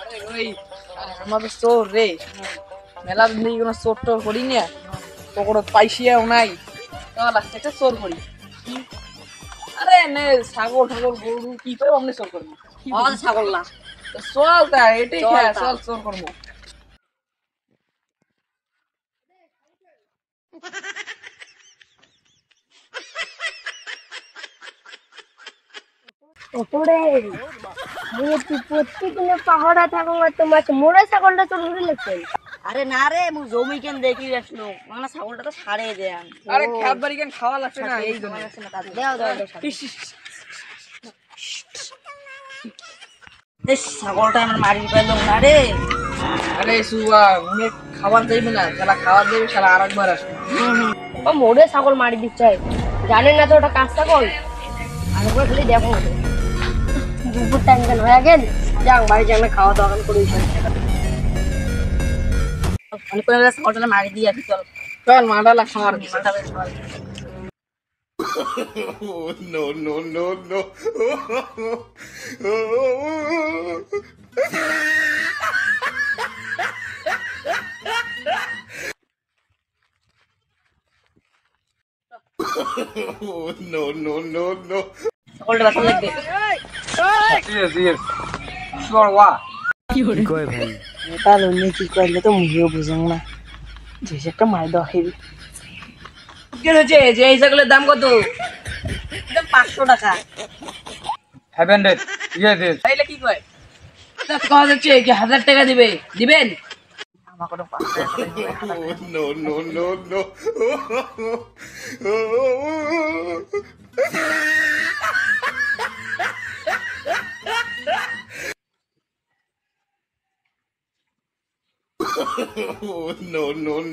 আরে ওই আমাদের চোর রে, মেলা দিন থেকে কোনো চোর টোর করি না, পকড় পাইছিয়াও নাই, তাহলে একটা চোর করি। আরে নে ছাগল ঠাগল গরু কি করে অমনি চোর করবো? ছাগল না, তো চল তা এটাই চল খেয়া, তা। চল চোর করবো। ওপরে তুই প্রত্যেকদিনে পাহাড়া থাকো তোমার মোড়া ছাগলটা তো ধরে লেগছে। আরে না রে মু জমি কেন দেখি আসলো মানে ছাগলটা তো ছাড়ে দেন। আরে খেত বাড়ি কেন খাওয়া লাগছে না এই জন্য। দাও দাও ইস, ইস, ইস। ছাগলটা আমার মারি পাইলাম না রে। আরে সুবা উনি খাবার যাইবে না, শালা খাবার যাইবে, শালা আর একবার আসবে। ও মোড়ে ছাগল মারি দিচ্ছে, জানেন না তো ওটা কাজ ছাগল। আর একবার খালি দেখো দুপুর টাইম কেন হয়ে গেল, যাক বাড়ি যাই খাওয়া দাওয়া করে। অনেক করে ছাগলটা মারি দিয়ে আসি চল। চল মাডালা খাওয়ার দিছে। মাথা বেশ ভালো। Oh, no, no, no, no. Oh, no, no, no, no. ছাগলটা বাসা লাগবে। তাহলে অন্য কি করলে তো মুখেও বুঝুন না, যে একটা মাই দেওয়া খেবি। কি হয়েছে যে এই ছাগলের দাম কত? 500 টাকা। তাইলে কি কয়? তা কথা হচ্ছে কি 1000 টাকা দিবে, দিবেন? আমার কোনো 5 টাকা করে দিবে না। Oh, no, no, no, no. Oh, no, no, no.